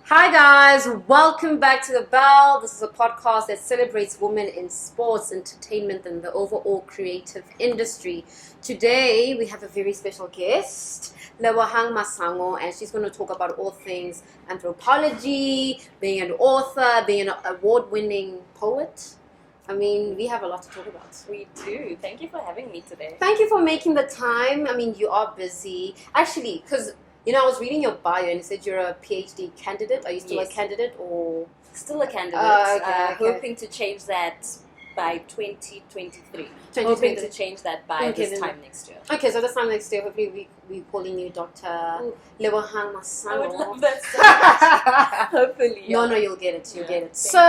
Hi guys, welcome back to the Belle. This is a podcast that celebrates women in sports, entertainment, and the overall creative industry. Today we have a very special guest, Lebohang Masango, and she's going to talk about all things anthropology, being an author, being an award-winning poet. I mean, we have a lot to talk about. We do. Thank you for having me today. Thank you for making the time. I mean, you are busy. Actually, because I was reading your bio and it said you're a PhD candidate. Are you still a candidate or? Still a candidate. Okay. Hoping to change that by 2023. Hoping to change that by this time next year. Okay, so this time next year, hopefully we're calling you Dr. Lebohang Masango. I would love that so much. Hopefully. Yeah. No, you'll get it. You'll get it. So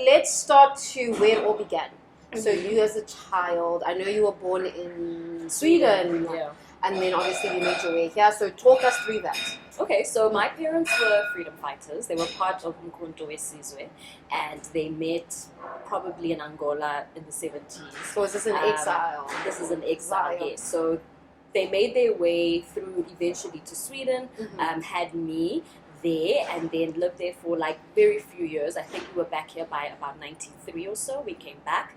let's start to where it all began. So you as a child, I know you were born in Sweden. Yeah. And then obviously you made your way here. So talk us through that. Okay, so my parents were freedom fighters. They were part of Umkhonto weSizwe, and they met probably in Angola in the 70s. So is this an exile? This is an exile, yes. So they made their way through eventually to Sweden, had me there, and then lived there for like very few years. I think we were back here by about 93 or so. We came back,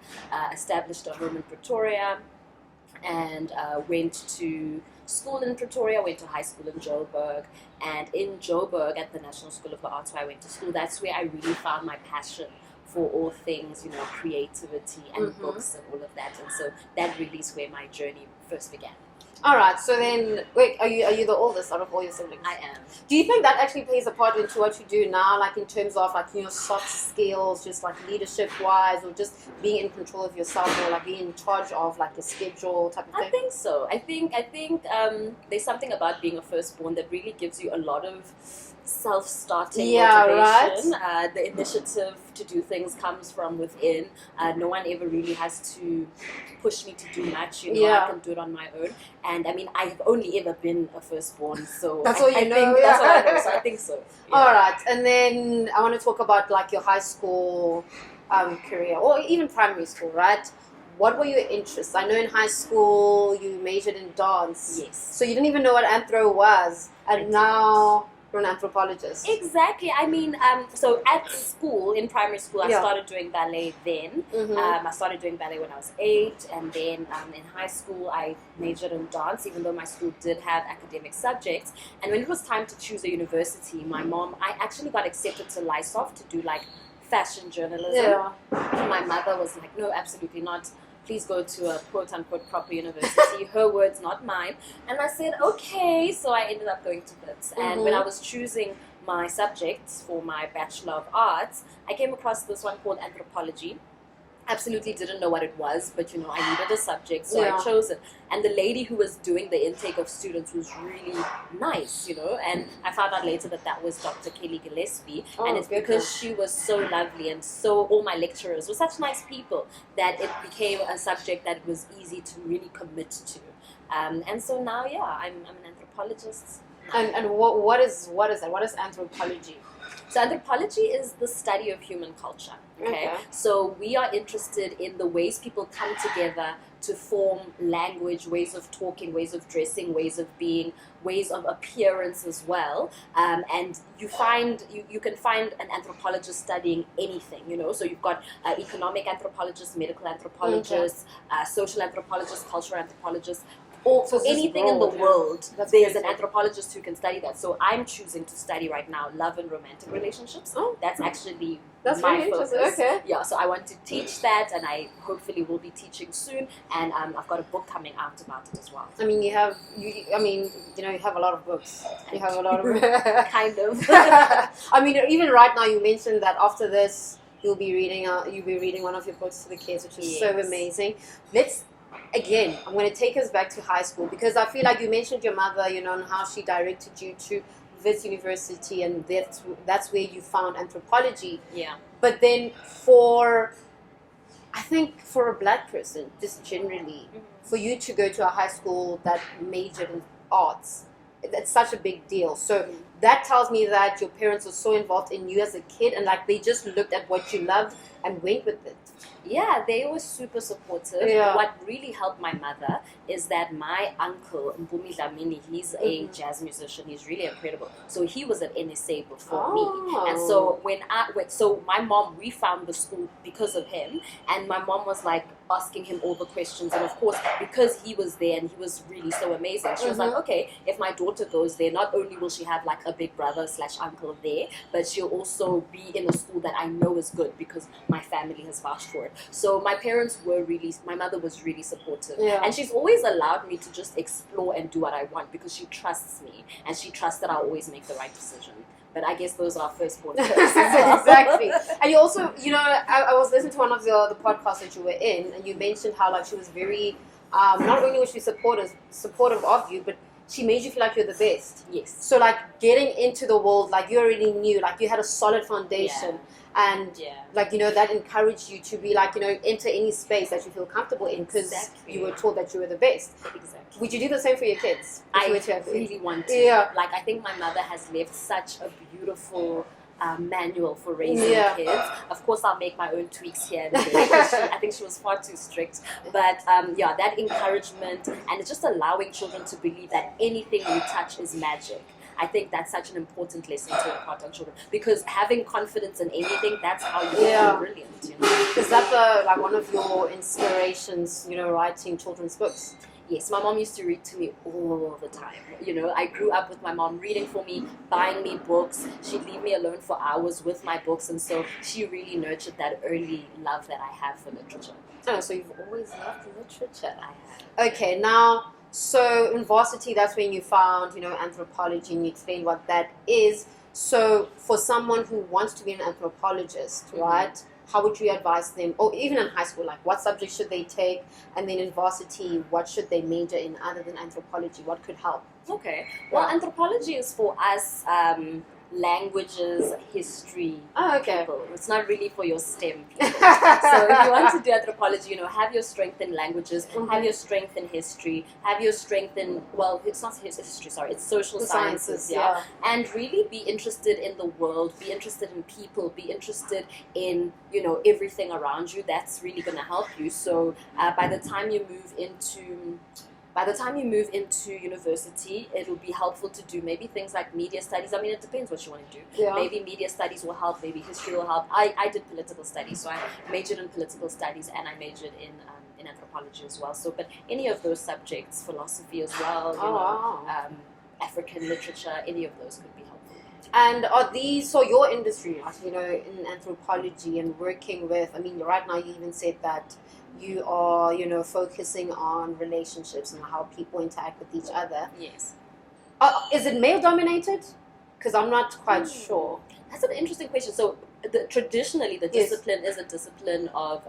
established a home in Pretoria, and went to school in Pretoria, went to high school in Joburg, and in Joburg at the National School of the Arts where I went to school, that's where I really found my passion for all things, creativity and books and all of that, and so that really is where my journey first began. Alright, so then, wait, are you the oldest out of all your siblings? I am. Do you think that actually plays a part into what you do now, like in terms of like your soft skills, just like leadership-wise, or just being in control of yourself, or like being in charge of like your schedule type of thing? I think so. I think there's something about being a firstborn that really gives you a lot of self-starting motivation. Right. The initiative to do things comes from within. No one ever really has to push me to do much. I can do it on my own. And I mean, I've only ever been a firstborn, so that's all you know. That's all I know. So I think so. Yeah. All right, and then I want to talk about like your high school career, or even primary school, right? What were your interests? I know in high school you majored in dance. Yes. So you didn't even know what anthro was, and now you're an anthropologist. Exactly. I mean, so at school, in primary school, I started doing ballet then. I started doing ballet when I was 8, and then in high school, I majored in dance, even though my school did have academic subjects. And when it was time to choose a university, I actually got accepted to LISOF to do like fashion journalism. Yeah. And my mother was like, no, absolutely not. Please go to a quote-unquote proper university. Her words, not mine. And I said, okay. So I ended up going to Wits. And when I was choosing my subjects for my Bachelor of Arts, I came across this one called Anthropology. Absolutely didn't know what it was, but I needed a subject, so I chose it. And the lady who was doing the intake of students was really nice, and I found out later that was Dr. Kelly Gillespie, and it's because she was so lovely, and so all my lecturers were such nice people that it became a subject that was easy to really commit to. And so now, I'm an anthropologist. And what is that? What is anthropology? So anthropology is the study of human culture. Okay? So we are interested in the ways people come together to form language, ways of talking, ways of dressing, ways of being, ways of appearance as well. And you can find an anthropologist studying anything. So you've got economic anthropologists, medical anthropologists, social anthropologists, cultural anthropologists. Or for anything in the world, there's an anthropologist who can study that. So I'm choosing to study right now love and romantic relationships. That's actually my focus. Okay. Yeah, so I want to teach that, and I hopefully will be teaching soon. And I've got a book coming out about it as well. I mean, you have a lot of books. You have a lot of kind of. I mean, even right now, you mentioned that after this, you'll be reading one of your books to the kids, which is so amazing. Again, I'm going to take us back to high school, because I feel like you mentioned your mother, and how she directed you to this university, and that's where you found anthropology. Yeah. But then for a black person, just generally, for you to go to a high school that majored in arts, that's such a big deal. So that tells me that your parents were so involved in you as a kid, and like they just looked at what you loved and went with it. Yeah, they were super supportive. Yeah. What really helped my mother is that my uncle, Mpumi Dlamini, he's a jazz musician. He's really incredible. So he was at NSA before me. And so so my mom, we found the school because of him. And my mom was like asking him all the questions. And of course, because he was there and he was really so amazing, she was like, okay, if my daughter goes there, not only will she have like a big brother / uncle there, but she'll also be in a school that I know is good because my family has vouched for it. So my mother was really supportive. Yeah. And she's always allowed me to just explore and do what I want because she trusts me and she trusts that I'll always make the right decision. But I guess those are our firstborn first. Exactly. And you also, I was listening to one of the podcasts that you were in, and you mentioned how like she was very, not only was she supportive of you, but she made you feel like you're the best. Yes. So like getting into the world, like you already knew, like you had a solid foundation. Yeah. And like that encouraged you to be like enter any space that you feel comfortable in because you were told that you were the best. Exactly. Would you do the same for your kids? I really want to. Yeah. Like I think my mother has left such a beautiful manual for raising kids. Of course, I'll make my own tweaks here and there. I think she was far too strict. But that encouragement and it's just allowing children to believe that anything you touch is magic. I think that's such an important lesson to impart on children because having confidence in anything, that's how you become brilliant. Is that like one of your inspirations, writing children's books? Yes, my mom used to read to me all the time. I grew up with my mom reading for me, buying me books. She'd leave me alone for hours with my books, and so she really nurtured that early love that I have for literature. Oh, so you've always loved literature. I have. Okay, now, so in varsity, that's when you found, anthropology, and you explained what that is. So for someone who wants to be an anthropologist, right? How would you advise them, or even in high school, like what subjects should they take? And then in varsity, what should they major in other than anthropology? What could help? Okay. Well, anthropology is for us languages, history people. It's not really for your STEM people. So if you want to do anthropology, have your strength in languages, have your strength in history, have your strength in, well, it's not history, sorry, it's social sciences, and really be interested in the world, be interested in people, be interested in, everything around you. That's really going to help you. So by the time you move into university, it'll be helpful to do maybe things like media studies. I mean, it depends what you want to do. Yeah. Maybe media studies will help, maybe history will help. I did political studies, so I majored in political studies and I majored in anthropology as well. So, but any of those subjects, philosophy as well, African literature, any of those could be helpful. And are these, so your industry, in anthropology and working with, right now you even said that you are, focusing on relationships and how people interact with each other. Yes. Is it male dominated? Because I'm not quite sure. That's an interesting question. So traditionally, the discipline is a discipline of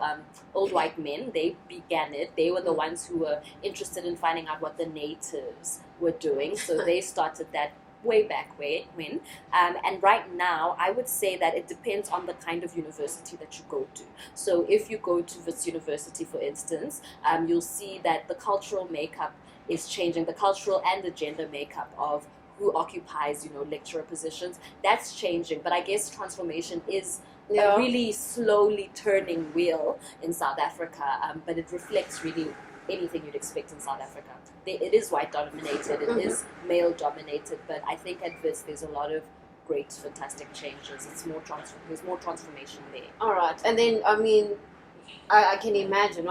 old white men. They began it. They were the ones who were interested in finding out what the natives were doing. So they started that way back when. And right now, I would say that it depends on the kind of university that you go to. So if you go to Wits University, for instance, you'll see that the cultural makeup is changing, the cultural and the gender makeup of who occupies, lecturer positions. That's changing. But I guess transformation is a really slowly turning wheel in South Africa, but it reflects really anything you'd expect in South Africa. It is white dominated, it is male dominated, but I think at Wits there's a lot of great, fantastic changes. It's more there's more transformation there. All right, and then I can imagine.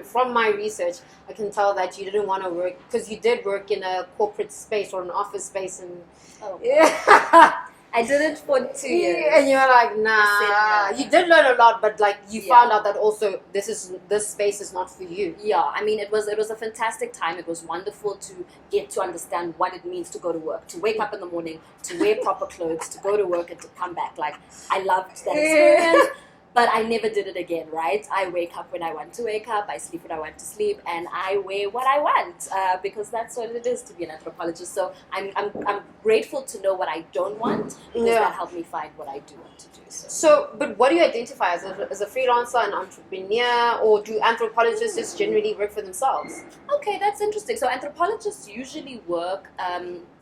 From my research, I can tell that you didn't want to work because you did work in a corporate space or an office space, and I did it for 2 years. And you were like, nah. You did learn a lot, but you found out that also this space is not for you. Yeah, it was a fantastic time. It was wonderful to get to understand what it means to go to work, to wake up in the morning, to wear proper clothes, to go to work and to come back. I loved that experience. But I never did it again, right? I wake up when I want to wake up, I sleep when I want to sleep, and I wear what I want because that's what it is to be an anthropologist. So I'm grateful to know what I don't want because that helped me find what I do want to do. So, but what do you identify as a freelancer, an entrepreneur, or do anthropologists just generally work for themselves? Okay, that's interesting. So anthropologists usually work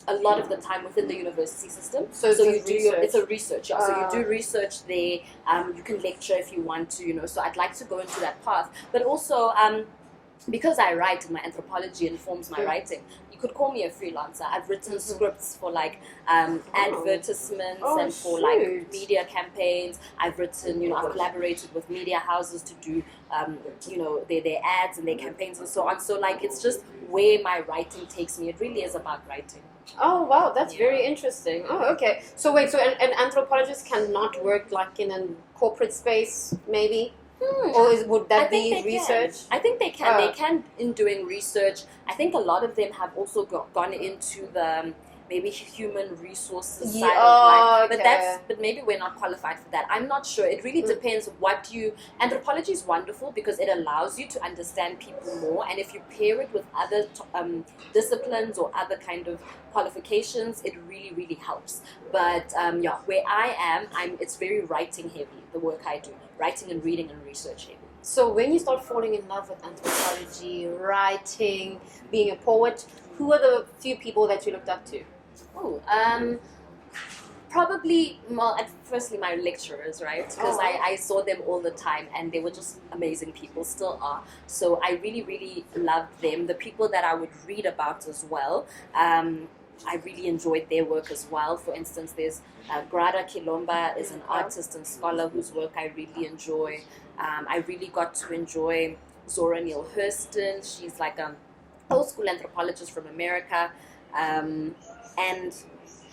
a lot of the time within the university system. So you do it's a research. Yeah. So you do research there. You can lecture if you want to. So I'd like to go into that path, but also because I write and my anthropology informs my writing. You could call me a freelancer. I've written scripts for like advertisements and for like media campaigns. I've written, I've collaborated with media houses to do, their ads and their campaigns and so on. So like it's just where my writing takes me. It really is about writing. Oh wow, that's very interesting. Oh okay. So wait, so an anthropologist cannot work like in a corporate space, maybe? Or would that be research? I think they can. They can in doing research. I think a lot of them have also gone into the maybe human resources side of life. But maybe we're not qualified for that. I'm not sure. It really depends what you... Anthropology is wonderful because it allows you to understand people more, and if you pair it with other disciplines or other kind of qualifications, it really, really helps. But where I am, it's very writing heavy, the work I do. Writing and reading and research heavy. So when you start falling in love with anthropology, writing, being a poet, who are the few people that you looked up to? Probably, firstly my lecturers, right? Because I saw them all the time and they were just amazing people, still are. So I really, really loved them. The people that I would read about as well, I really enjoyed their work as well. For instance, there's Grada Kilomba is an artist and scholar whose work I really enjoy. I really got to enjoy Zora Neale Hurston. She's like an old school anthropologist from America. And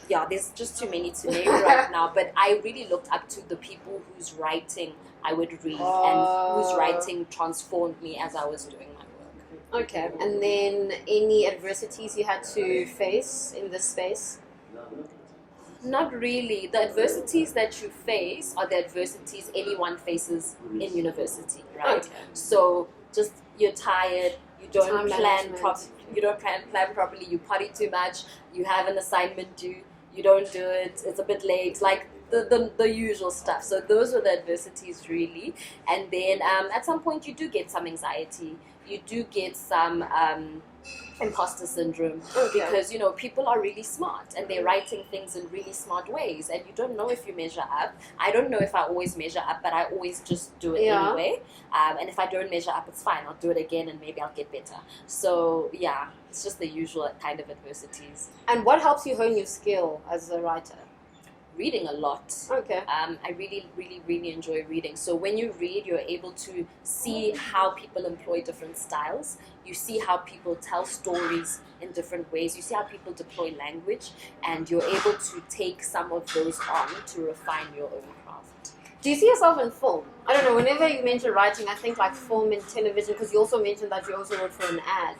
yeah, there's just too many to name right now. But I really looked up to the people whose writing I would read and whose writing transformed me as I was doing my work. Okay, and then any adversities you had to face in this space? Not really. The adversities that you face are the adversities anyone faces in university, right? Okay. So just you're tired, you don't plan properly, you party too much, you have an assignment due, you don't do it, it's a bit late, like the usual stuff. So those were the adversities really. And then at some point you do get some anxiety, you do get some imposter syndrome because people are really smart and they're writing things in really smart ways and you don't know if you measure up. I don't know if I always measure up, but I always just do it anyway, and if I don't measure up, it's fine, I'll do it again and maybe I'll get better. So yeah, it's just the usual kind of adversities. And what helps you hone your skill as a writer? Reading a lot. Okay. I really, really, really enjoy reading. So when you read, you're able to see how people employ different styles. You see how people tell stories in different ways. You see how people deploy language, and you're able to take some of those on to refine your own craft. Do you see yourself in film? I don't know, whenever you mention writing, I think like film and television, because you also mentioned that you also wrote for an ad.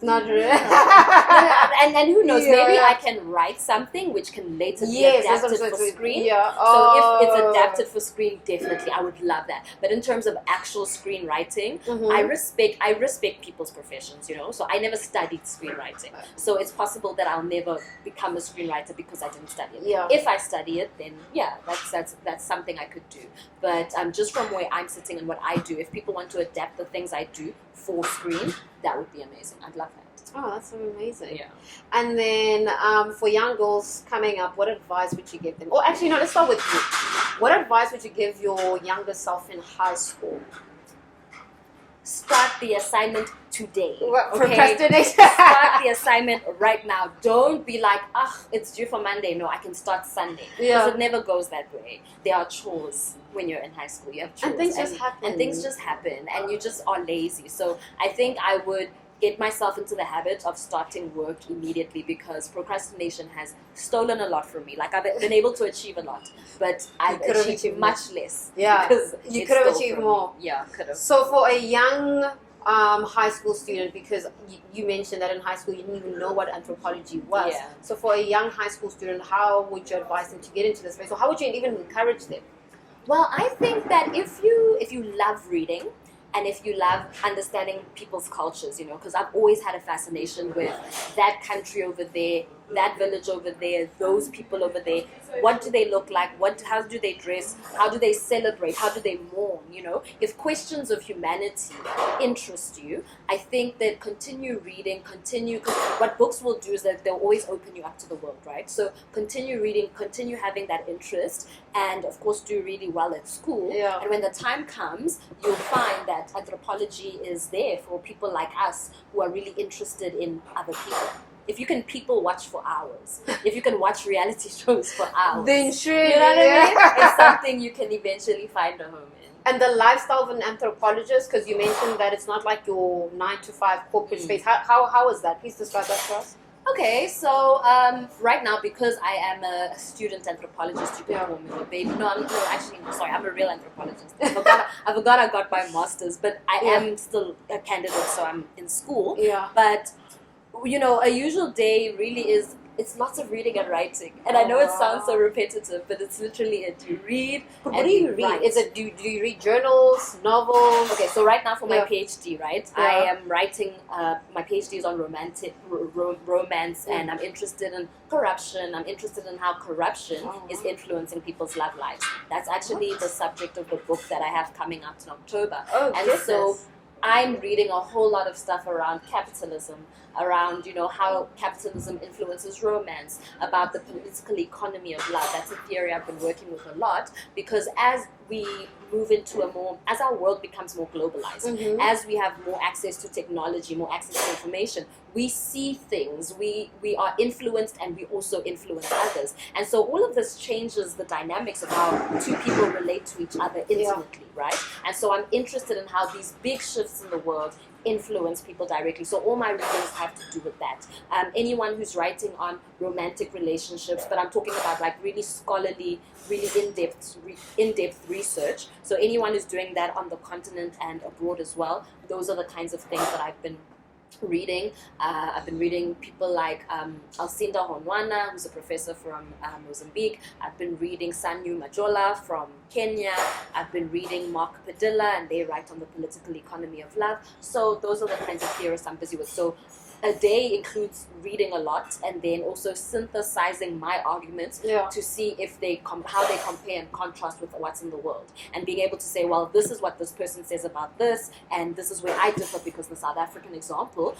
Not really. and who knows, maybe I can write something which can later be adapted for screen. So if it's adapted for screen, definitely I would love that. But in terms of actual screenwriting, I respect people's professions, so I never studied screenwriting. So it's possible that I'll never become a screenwriter because I didn't study it. If I study it, then that's something I could do. But just from where I'm sitting and what I do, if people want to adapt the things I do for screen, that would be amazing. I'd love that. Oh, that's amazing. Yeah. And then for young girls coming up, what advice would you give them? Or actually, no, let's start with you. What advice would you give your younger self in high school? Start the assignment today. Procrastination. Start the assignment right now. Don't be like, it's due for Monday. No, I can start Sunday. Because it never goes that way. There are chores when you're in high school. You have chores. And things just happen. And things just happen. And you just are lazy. So I think I would get myself into the habit of starting work immediately because procrastination has stolen a lot from me. Like I've been able to achieve a lot, but I've achieved much less. Yeah, because you could have achieved more. Yeah, could have. So for a young high school student, because you mentioned that in high school you didn't even know what anthropology was. Yeah. So for a young high school student, how would you advise them to get into this space? Or how would you even encourage them? Well, I think that if you love reading and if you love understanding people's cultures, because I've always had a fascination with that country over there, that village over there, those people over there. What do they look like? How do they dress? How do they celebrate? How do they mourn? If questions of humanity interest you, I think that continue reading, because what books will do is that they'll always open you up to the world, right? So continue reading, continue having that interest, and of course do really well at school. Yeah. And when the time comes, you'll find that anthropology is there for people like us who are really interested in other people. If you can people watch for hours, if you can watch reality shows for hours, then sure, you know what I mean? It's something you can eventually find a home in. And the lifestyle of an anthropologist, because you mentioned that it's not like your 9-to-5 corporate space. How is that? Please describe that for us. Okay, so right now, because I am a student anthropologist, you can call me a baby. I'm a real anthropologist. I forgot I got my master's, but I am still a candidate, so I'm in school. Yeah. But a usual day really is, it's lots of reading and writing. And I know it sounds so repetitive, but it's literally it. You read. But what do you read? Is it do you read journals, novels? Okay, so right now for my PhD, right? Yeah. I am writing. My PhD is on romance, and I'm interested in corruption. I'm interested in how corruption is influencing people's love lives. That's actually the subject of the book that I have coming out in October. So I'm reading a whole lot of stuff around capitalism, around, how capitalism influences romance, about the political economy of love. That's a theory I've been working with a lot, because as we move into as our world becomes more globalized, as we have more access to technology, more access to information, we see things, we are influenced, and we also influence others. And so all of this changes the dynamics of how two people relate to each other intimately, right? And so I'm interested in how these big shifts in the world influence people directly. So all my readings have to do with that. Anyone who's writing on romantic relationships, but I'm talking about like really scholarly, really in-depth research. So anyone who's doing that on the continent and abroad as well, those are the kinds of things that I've been reading. I've been reading people like Alcinda Honwana, who's a professor from Mozambique. I've been reading Sanyu Majola from Kenya. I've been reading Mark Padilla, and they write on the political economy of love. So those are the kinds of theorists I'm busy with. So a day includes reading a lot, and then also synthesizing my arguments to see if how they compare and contrast with what's in the world, and being able to say, well, this is what this person says about this, and this is where I differ, because the South African example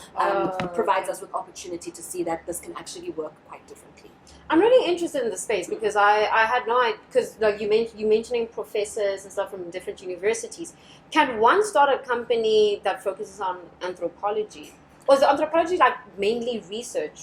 provides us with opportunity to see that this can actually work quite differently. I'm really interested in the space, because I had no idea, because like you mentioning professors and stuff from different universities. Can one start a company that focuses on anthropology? Or is the anthropology like mainly research?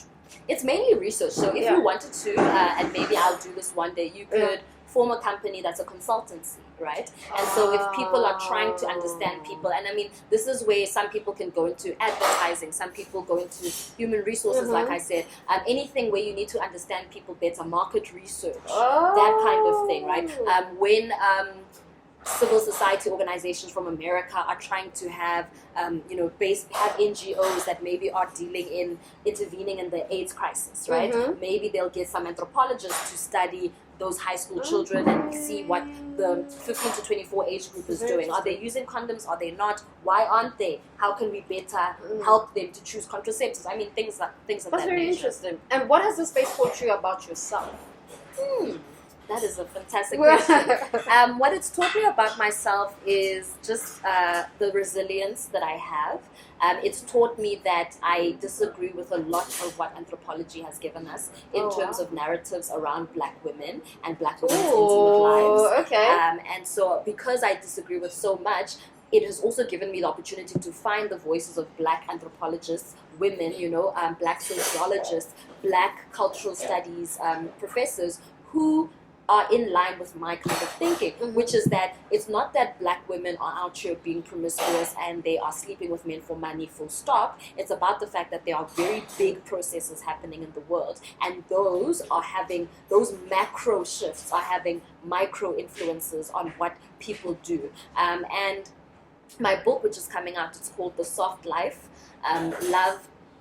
It's mainly research. So if you wanted to, and maybe I'll do this one day, you could form a company that's a consultancy, right? And so if people are trying to understand people, and I mean, this is where some people can go into advertising, some people go into human resources, like I said, anything where you need to understand people better, market research, that kind of thing, right? When civil society organizations from America are trying to have, have NGOs that maybe are intervening in the AIDS crisis, right? Maybe they'll get some anthropologists to study those high school children and see what the 15 to 24 age group is doing. Are they using condoms? Are they not? Why aren't they? How can we better help them to choose contraceptives? I mean, things of that nature. That's very interesting. And what has the space taught you about yourself? That is a fantastic question. What it's taught me about myself is just the resilience that I have. It's taught me that I disagree with a lot of what anthropology has given us in terms of narratives around Black women and Black women's intimate lives. Okay. And so because I disagree with so much, it has also given me the opportunity to find the voices of Black anthropologists, women, Black sociologists, Black cultural studies professors who are in line with my kind of thinking, which is that it's not that Black women are out here being promiscuous and they are sleeping with men for money, full stop. It's about the fact that there are very big processes happening in the world, and those macro shifts are having micro influences on what people do. And my book, which is coming out, it's called The Soft Life,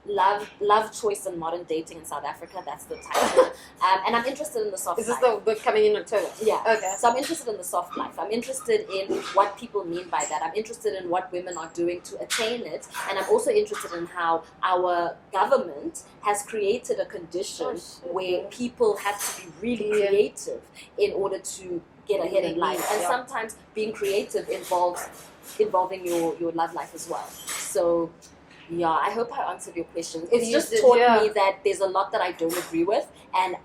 Love, Choice, and Modern Dating in South Africa. That's the title. And I'm interested in the soft Is this life. the book coming in October? Yeah. Okay. So I'm interested in the soft life. I'm interested in what people mean by that. I'm interested in what women are doing to attain it. And I'm also interested in how our government has created a condition where people have to be really creative in order to get ahead in life. And sometimes being creative involving your love life as well. So yeah, I hope I answered your question. It's just taught me that there's a lot that I don't agree with, and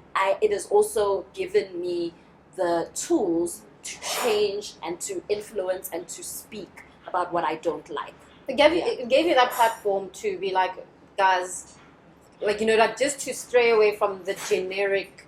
it has also given me the tools to change and to influence and to speak about what I don't like. It gave you that platform to be like, guys, like, like just to stray away from the generic,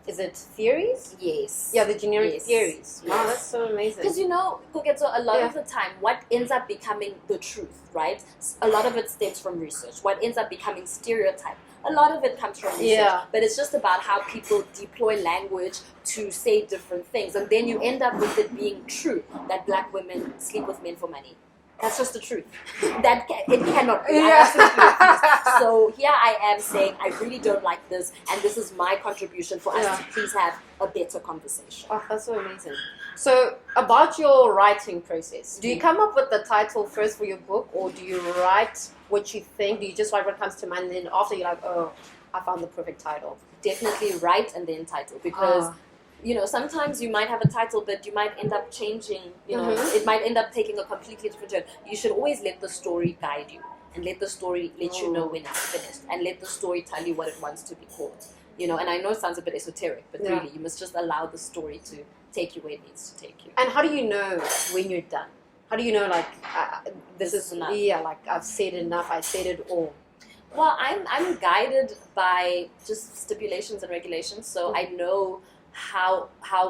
is it theories? Yes. Yeah, the generic theories. Wow, that's so amazing. Because Koketo, a lot of the time, what ends up becoming the truth, right? A lot of it stems from research. What ends up becoming stereotype, a lot of it comes from research. But it's just about how people deploy language to say different things. And then you end up with it being true that black women sleep with men for money. That's just the truth. It cannot be. I absolutely refuse. So here I am saying I really don't like this, and this is my contribution for us to please have a better conversation. Oh, that's so amazing. So about your writing process, do you come up with the title first for your book, or do you write what you think? Do you just write what comes to mind, and then after you're like, oh, I found the perfect title? Definitely write and then title, because sometimes you might have a title, but you might end up changing, it might end up taking a completely different turn. You should always let the story guide you, and let the story let you know when it's finished, and let the story tell you what it wants to be called. And I know it sounds a bit esoteric, but really, you must just allow the story to take you where it needs to take you. And how do you know when you're done? How do you know, like, this is enough? Yeah, like, I've said enough, I said it all. Well, I'm guided by just stipulations and regulations, so I know how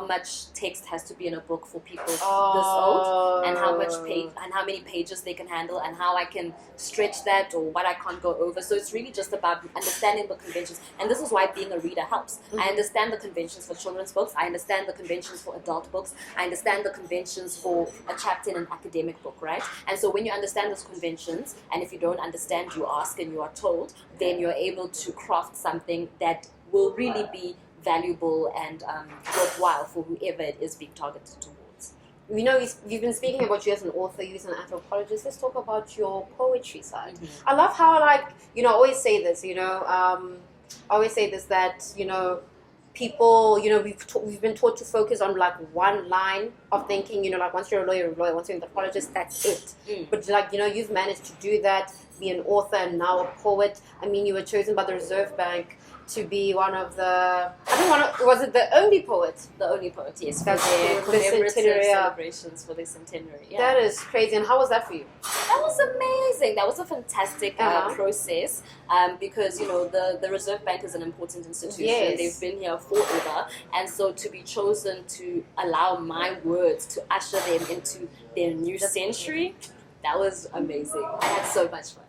much text has to be in a book for people this old, and how many pages they can handle, and how I can stretch that, or what I can't go over. So it's really just about understanding the conventions, and this is why being a reader helps. I understand the conventions for children's books, I understand the conventions for adult books, I understand the conventions for a chapter in an academic book, right? And so when you understand those conventions, and if you don't understand, you ask and you are told, then you're able to craft something that will really be valuable and worthwhile for whoever it is being targeted towards. You've been speaking about you as an author, you as an anthropologist. Let's talk about your poetry side. I love how, like, I always say this, that, people, we've been taught to focus on, like, one line of thinking, like, once you're a lawyer, once you're an anthropologist, that's it. But, like, you've managed to do that, be an author and now a poet. I mean, you were chosen by the Reserve Bank to be one of the, was it the only poet? The only poet, yes. That's for commemorative celebrations for the centenary. Yeah. That is crazy. And how was that for you? That was amazing. That was a fantastic process, because, the Reserve Bank is an important institution. Yes. They've been here forever. And so to be chosen to allow my words to usher them into their new century, that was amazing. I had so much fun.